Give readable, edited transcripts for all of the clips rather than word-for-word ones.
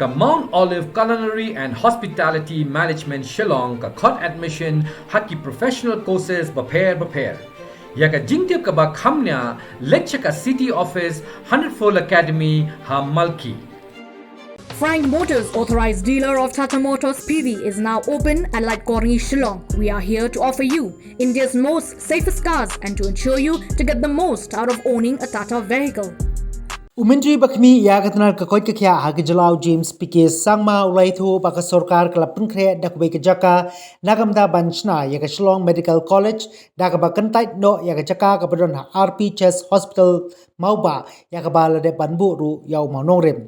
ka Mount Olive Culinary and Hospitality Management Shillong ka khot admission haki professional courses prepare ya ka jingtip ka ba khamnya lecture ka city office 100 Academy ha malki. Frank Motors, authorized dealer of Tata Motors PV, is now open at Light Corny, Shillong. We are here to offer you India's most safest cars and to ensure you to get the most out of owning a Tata vehicle. Umentri bakmi ya katnar ka koi ka kya hagi jalao James PK sangma ulai thu baka sarkar kala pungkre dakwe ka jaka nagamda banchna ya ka Shillong Medical College da ka bakan tait no ya ka jaka ka badon RP Chest Hospital mauba ya ka bala de banbu ru yau maunong rem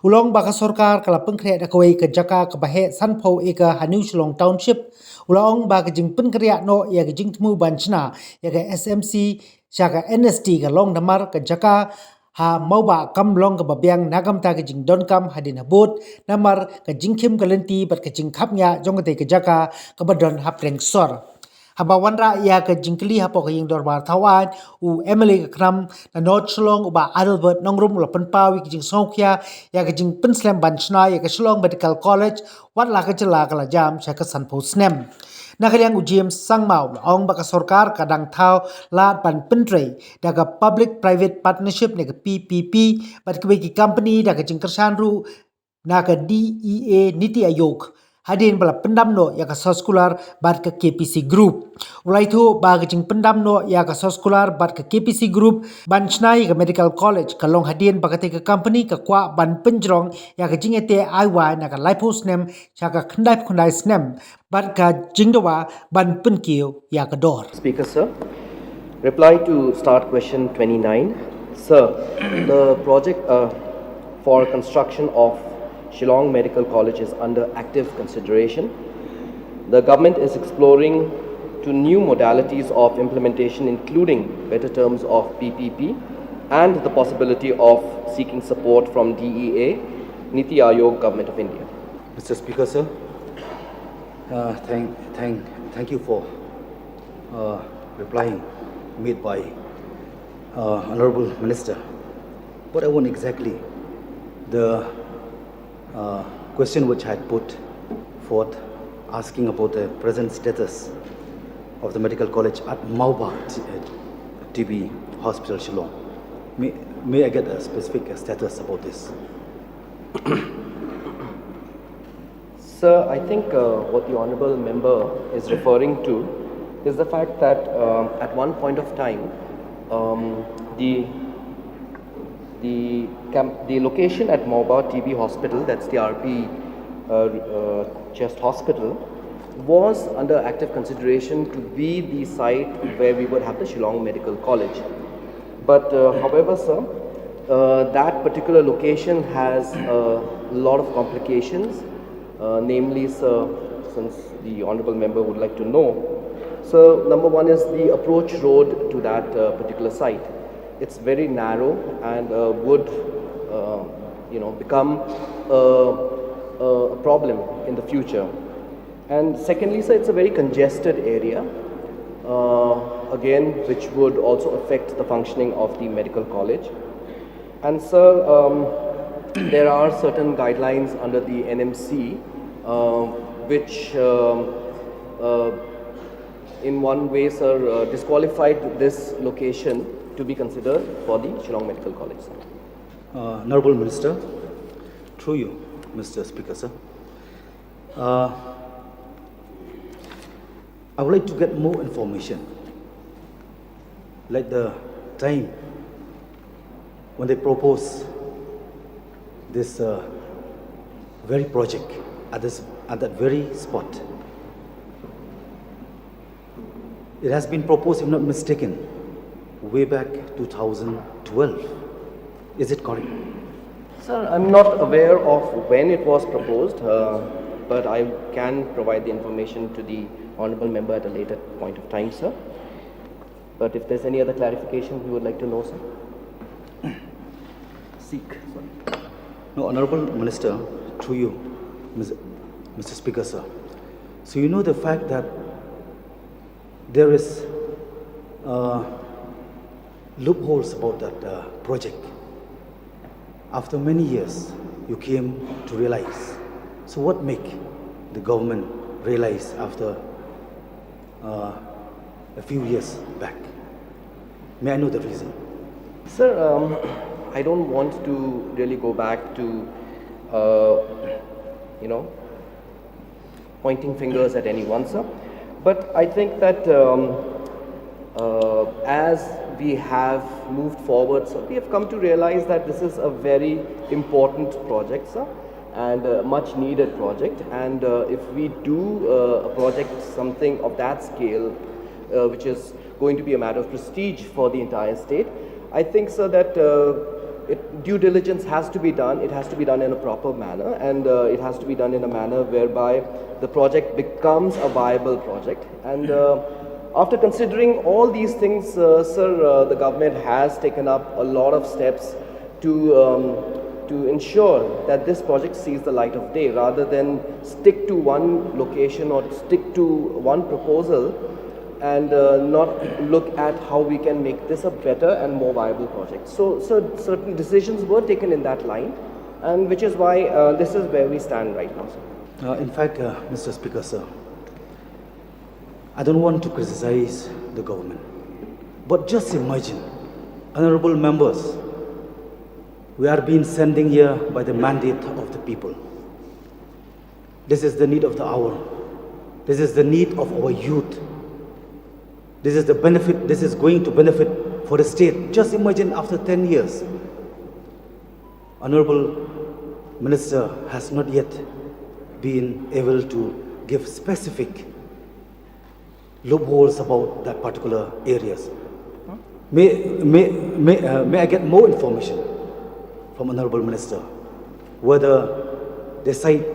ulong baka sarkar kala pungkre dakwe ka jaka ka bahe sanpho eka Hanu Shillong Township ulong baka jing pungkre no ya ka jing tmu banchna ya ka SMC ya ka NST ka long namar ka jaka ha mauba kam long ka babyang nagam ta ka jing don kam hadin habut namar ka jing kim kalenti bat ka jing khapnya jong ka jaka ka badon hapreng sor haba wanra ya ka jingkli hapo ka ying dorbar thawan u emily ka kram na not Shillong uba Albert nongrum la panpawi ka jing songkhya ya ka jing pinslam banchna ya ka Shillong Medical College wat la ka jala ka la jam sha ka sanpho snem Nakaliang ujiam sangmau ong baka sarkar kadang thau lat ban pentre daga public private partnership nega PPP bat ki company daga jingkersan ru naga DEA Niti Ayog hadin bala pendam no ya ka soskular bat ka KPC group ulai thu ba ka jing pendam no ya ka soskular bat ka KPC group banchnai ka medical college ka long hadin ba ka company ka kwa ban penjrong ya ka jingete aiwa na ka lipos nem cha ka khandai snem bat ka jingdawa ban penkiu ya ka dor. Speaker sir, reply to start question 29. Sir, the project for construction of Shillong Medical College is under active consideration. The government is exploring to new modalities of implementation, including better terms of PPP and the possibility of seeking support from DEA, Niti Ayog, Government of India. Mr. Speaker, sir, thank you for replying made by Honorable Minister. What I want exactly, the question which I had put forth asking about the present status of the medical college at Mauba TB Hospital Shillong. May I get a specific status about this? Sir, I think what the Honourable Member is referring to is the fact that at one point of time the location at Mauba TB Hospital, that's the RP Chest Hospital, was under active consideration to be the site where we would have the Shillong Medical College. But however, sir, that particular location has a lot of complications, namely, sir, since the Honourable Member would like to know. So, number one is the approach road to that particular site. It's very narrow and would become a problem in the future. And secondly, sir, it's a very congested area, again, which would also affect the functioning of the medical college. And sir, there are certain guidelines under the NMC which in one way, sir, disqualified this location to be considered for the Shillong Medical College. Honorable Minister, through you, Mr. Speaker, sir. I would like to get more information, like the time when they propose this very project at that very spot. It has been proposed, if I'm not mistaken, way back 2012. Is it correct? Sir, I'm not aware of when it was proposed, but I can provide the information to the Honourable Member at a later point of time, sir. But if there's any other clarification we would like to know, sir. Seek. Sorry. No, Honourable Minister, through you, Mr. Speaker, sir. So you know the fact that there is loopholes about that project. After many years, you came to realize. So what make the government realize after a few years back? May I know the reason? Sir, I don't want to really go back to, pointing fingers at anyone, sir. But I think that as we have moved forward, sir, we have come to realize that this is a very important project, sir, and a much needed project. And if we do a project, something of that scale, which is going to be a matter of prestige for the entire state, I think, sir, that due diligence has to be done. It has to be done in a proper manner, and it has to be done in a manner whereby the project becomes a viable project. And after considering all these things, sir, the government has taken up a lot of steps to ensure that this project sees the light of day, rather than stick to one location or stick to one proposal and not look at how we can make this a better and more viable project. So certain decisions were taken in that line, and which is why this is where we stand right now, sir. In fact, Mr. Speaker, sir, I don't want to criticize the government, but just imagine, honorable members, we are being sending here by the mandate of the people. This is the need of the hour. This is the need of our youth. This is the benefit, this is going to benefit for the state. Just imagine after 10 years, Honorable Minister has not yet been able to give specific loopholes about that particular areas. May I get more information from Honorable Minister whether the site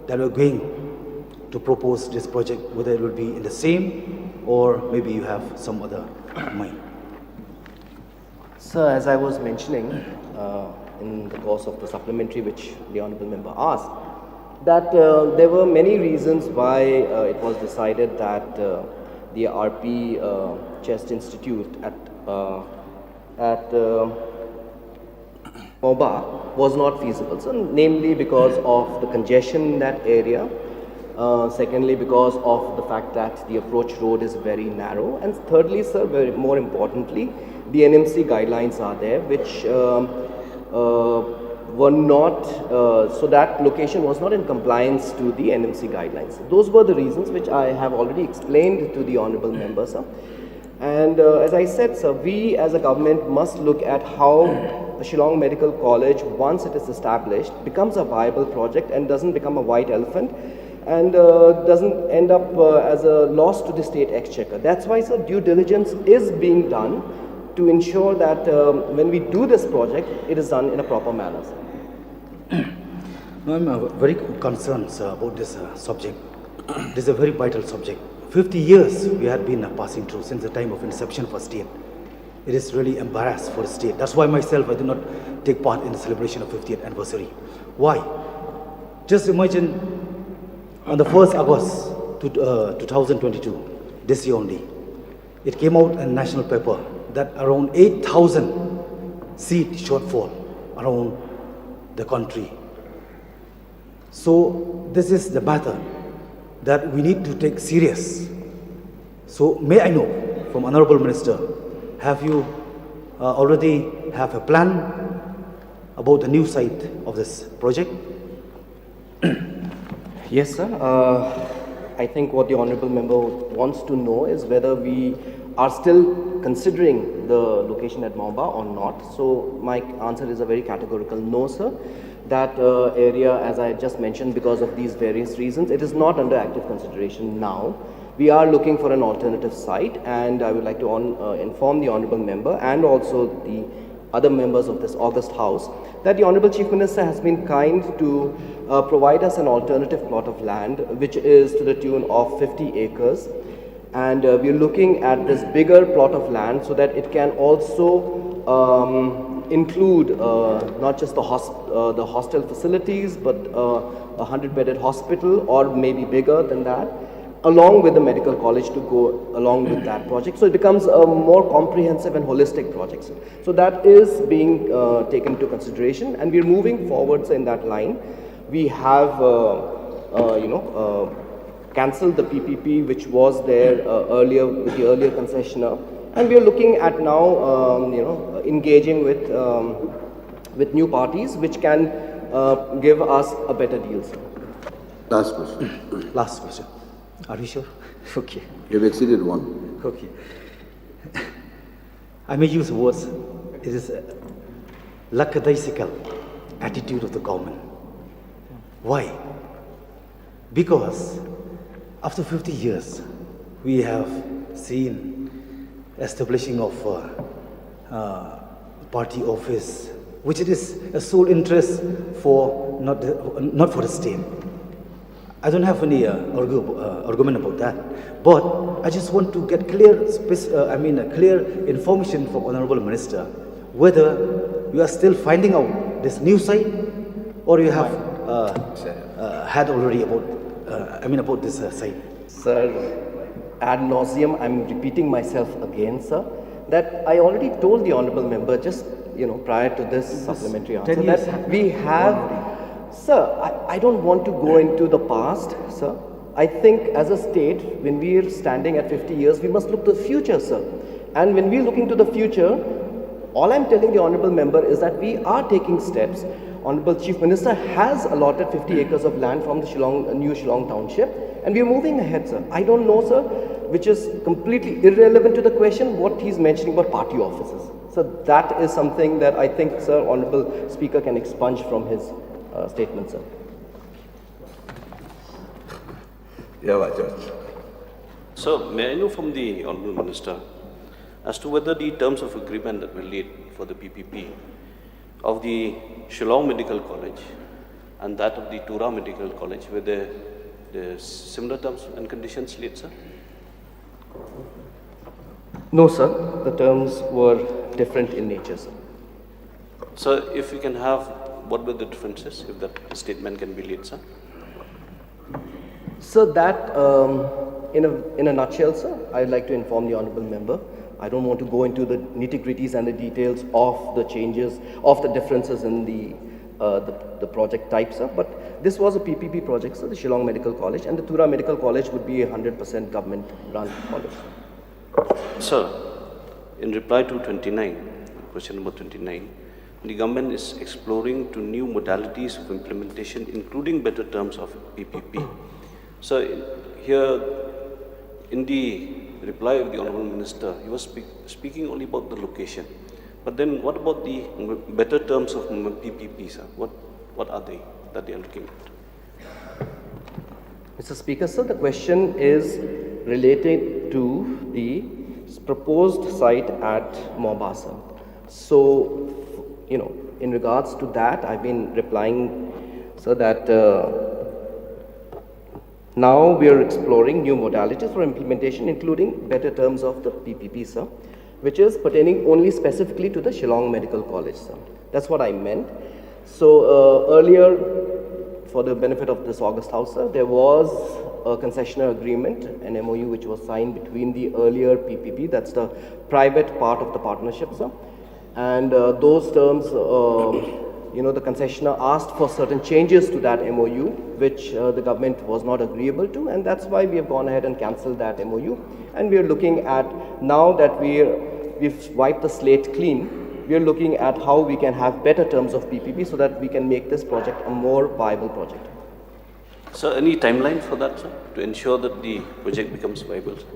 that we're going to propose this project, whether it will be in the same or maybe you have some other mind? Sir, as I was mentioning in the course of the supplementary which the Honourable Member asked, that there were many reasons why it was decided that the RP Chest Institute at Moba was not feasible. So, namely because of the congestion in that area. Secondly, because of the fact that the approach road is very narrow, and thirdly, sir, more importantly, the NMC guidelines are there, which were not, so that location was not in compliance to the NMC guidelines. Those were the reasons which I have already explained to the honourable member, sir. And as I said, sir, we as a government must look at how the Shillong Medical College, once it is established, becomes a viable project and doesn't become a white elephant, and doesn't end up as a loss to the state exchequer. That's why, sir, due diligence is being done to ensure that when we do this project, it is done in a proper manner, sir. No, I'm very concerned, sir, about this subject. This is a very vital subject. 50 years we had been passing through since the time of inception for state. It is really embarrassed for the state. That's why myself, I did not take part in the celebration of 50th anniversary. Why? Just imagine, on the 1st August 2022, this year only, it came out in national paper that around 8,000 seat shortfall around the country. So this is the matter that we need to take serious. So may I know from Honorable Minister, have you already have a plan about the new site of this project? Yes, sir. I think what the honourable member wants to know is whether we are still considering the location at Maumba or not. So my answer is a very categorical no, sir. That area, as I just mentioned, because of these various reasons, it is not under active consideration now. We are looking for an alternative site, and I would like to inform the honourable member and also the other members of this august house that the Honourable Chief Minister has been kind to provide us an alternative plot of land which is to the tune of 50 acres, and we are looking at this bigger plot of land so that it can also include not just the hostel facilities but a 100-bedded hospital or maybe bigger than that, along with the medical college to go along with that project. So it becomes a more comprehensive and holistic project, sir. So that is being taken into consideration, and we're moving forwards in that line. We have, cancelled the PPP which was there earlier with the earlier concessionaire, and we are looking at now, engaging with new parties which can give us a better deal, sir. Last question. Last question. Are you sure? Okay. You've exceeded one. Okay. I may use words. It is a lackadaisical attitude of the government. Why? Because after 50 years, we have seen establishing of party office, which it is a sole interest for not for the state. I don't have any argument about that, but I just want to get clear information from Honorable Minister whether you are still finding out this new site, or you have had already about this site. Sir, ad nauseum, I'm repeating myself again, sir, that I already told the honorable member just prior to this supplementary answer that we have. Sir, I don't want to go into the past, sir. I think as a state, when we are standing at 50 years, we must look to the future, sir. And when we are looking to the future, all I'm telling the honorable member is that we are taking steps. Honorable Chief Minister has allotted 50 acres of land from the new Shillong Township, and we are moving ahead, sir. I don't know, sir, which is completely irrelevant to the question, what he's mentioning about party offices. So that is something that I think, sir, Honorable Speaker can expunge from his statement, sir. Yeah, Judge. So, may I know from the Honourable Minister as to whether the terms of agreement that were laid for the PPP of the Shillong Medical College and that of the Tura Medical College, were there similar terms and conditions laid, sir? No, sir. The terms were different in nature, sir. So, if we can have, what were the differences, if that statement can be laid, sir? So that, in a nutshell, sir, I'd like to inform the honourable member. I don't want to go into the nitty-gritties and the details of the changes, of the differences in the project type, sir. But this was a PPP project, sir, the Shillong Medical College, and the Tura Medical College would be a 100% government-run college. Sir, in reply to 29, question number 29, the government is exploring to new modalities of implementation, including better terms of PPP. So here, in the reply of the Honourable Minister, he was speaking only about the location. But then what about the better terms of PPP, sir? What are they that they are looking at? Mr. Speaker, sir, the question is related to the proposed site at Mombasa. So, in regards to that, I've been replying, sir, that now we are exploring new modalities for implementation, including better terms of the PPP, sir, which is pertaining only specifically to the Shillong Medical College, sir. That's what I meant. So earlier, for the benefit of this August House, sir, there was a concessionaire agreement, an MOU, which was signed between the earlier PPP, that's the private part of the partnership, sir. And those terms, the concessionaire asked for certain changes to that MOU, which the government was not agreeable to, and that's why we have gone ahead and cancelled that MOU. And we are looking at, now that we've wiped the slate clean, we are looking at how we can have better terms of PPP so that we can make this project a more viable project. Sir, any timeline for that, sir, to ensure that the project becomes viable, sir?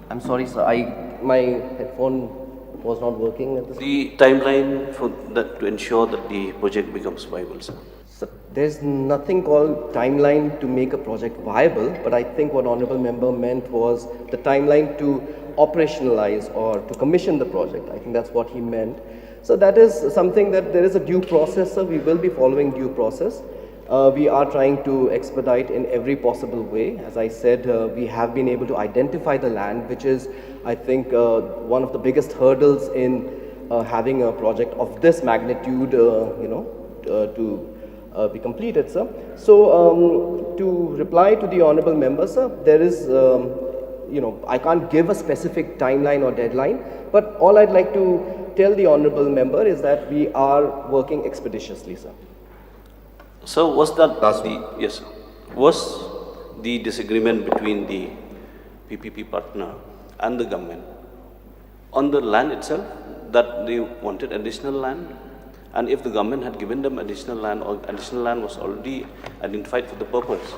I'm sorry, sir, my headphone was not working at this time. The timeline for that to ensure that the project becomes viable, sir? So there's nothing called timeline to make a project viable, but I think what Honourable Member meant was the timeline to operationalize or to commission the project. I think that's what he meant. So that is something that there is a due process, sir. We will be following due process. We are trying to expedite in every possible way. As I said, we have been able to identify the land, which is, I think, one of the biggest hurdles in having a project of this magnitude, to be completed, sir. So to reply to the honorable member, sir, there is, I can't give a specific timeline or deadline, but all I'd like to tell the honorable member is that we are working expeditiously, sir. So was that yes, sir. Was the disagreement between the PPP partner and the government on the land itself, that they wanted additional land? And if the government had given them additional land, or additional land was already identified for the purpose,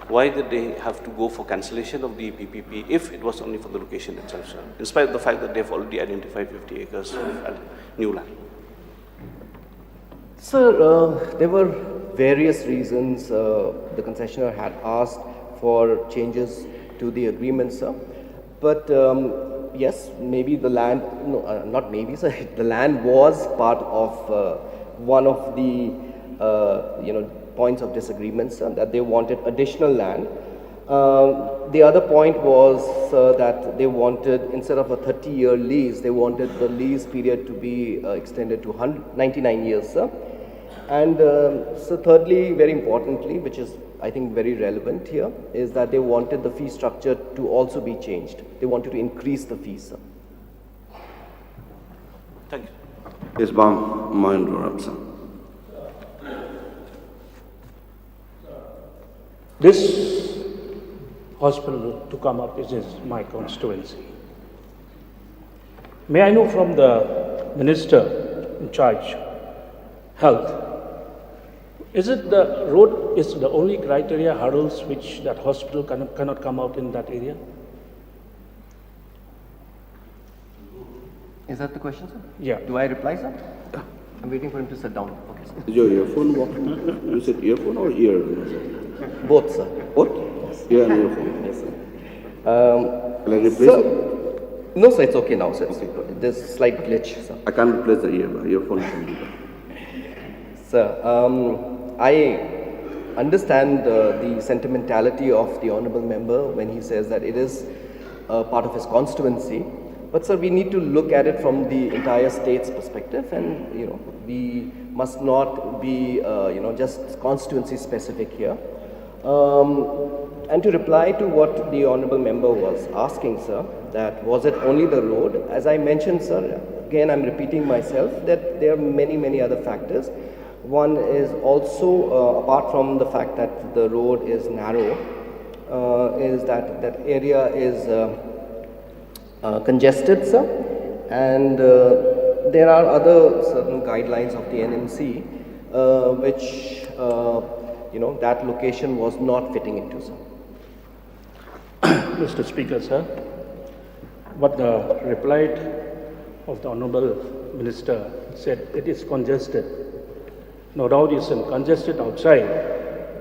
why did they have to go for cancellation of the PPP if it was only for the location itself, sir? In spite of the fact that they've already identified 50 acres of new land. Sir, there were various reasons the concessionaire had asked for changes to the agreement, sir. But yes, maybe the land, not maybe, sir, the land was part of one of the, points of disagreement, sir, that they wanted additional land. The other point was, sir, that they wanted, instead of a 30-year lease, they wanted the lease period to be extended to 99 years, sir. And so thirdly, very importantly, which is I think very relevant here, is that they wanted the fee structure to also be changed. They wanted to increase the fees, sir. Thank you. Yes, ma'am, mind interrupt, sir. This hospital to come up is my constituency. May I know from the minister in charge, health, is it the road is the only criteria hurdles which that hospital cannot come out in that area? Is that the question, sir? Yeah. Do I reply, sir? I'm waiting for him to sit down. Okay, sir. Is your earphone working? You said earphone or ear? Both, sir. What? Ear and earphone. Yes, sir. Can I replace it? No, sir, it's okay now, sir. There's a slight glitch, sir. I can't replace the earphone. Sir, I understand the sentimentality of the honorable member when he says that it is part of his constituency. But sir, we need to look at it from the entire state's perspective, and we must not be just constituency specific here. And to reply to what the honorable member was asking, sir, that was it only the road? As I mentioned, sir, again I'm repeating myself that there are many other factors. One is also, apart from the fact that the road is narrow, is that that area is congested, sir, and there are other certain guidelines of the NMC which that location was not fitting into, sir. Mr. Speaker, sir, what the reply of the Honorable Minister said, it is congested. No doubt it's congested outside,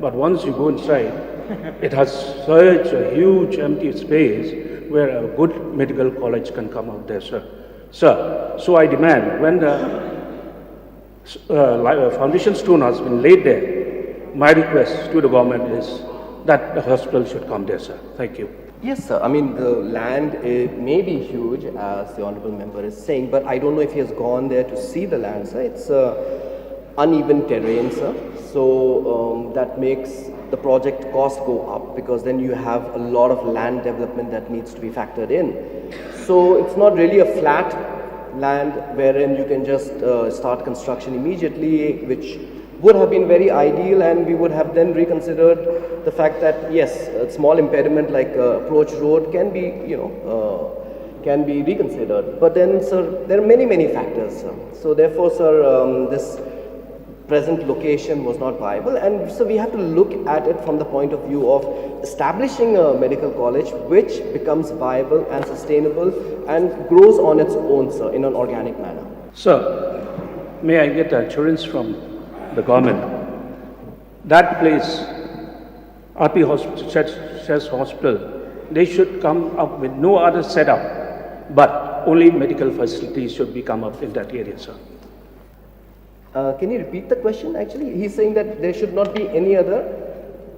but once you go inside, it has such a huge empty space where a good medical college can come out there, sir. Sir, so I demand, when the foundation stone has been laid there, my request to the government is that the hospital should come there, sir. Thank you. Yes, sir. I mean, the land may be huge, as the honorable member is saying, but I don't know if he has gone there to see the land, sir. It's uneven terrain, sir. So that makes the project cost go up, because then you have a lot of land development that needs to be factored in. So it's not really a flat land wherein you can just start construction immediately, which would have been very ideal, and we would have then reconsidered the fact that yes, a small impediment like approach road can be can be reconsidered. But then, sir, there are many factors, sir. So therefore, sir, this present location was not viable, and so we have to look at it from the point of view of establishing a medical college which becomes viable and sustainable and grows on its own, sir, in an organic manner. Sir, may I get assurance from the government that place, RP Hospital, Chess Hospital, they should come up with no other setup, but only medical facilities should be come up in that area, sir. Can you repeat the question? Actually, he's saying that there should not be any other.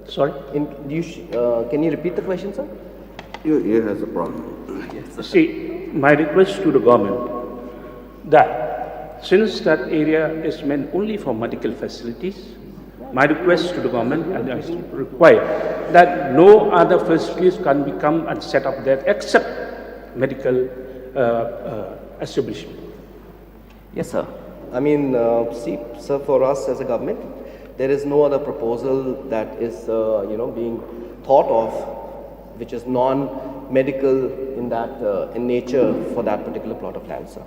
Sorry? Can you repeat the question, sir? Your ear has a problem. See, my request to the government that since that area is meant only for medical facilities, My request to the government and I require that no other facilities can become and set up there except medical establishment. Yes, sir. I mean, see, sir, for us as a government, there is no other proposal that is, being thought of, which is non-medical in that in nature for that particular plot of land, sir.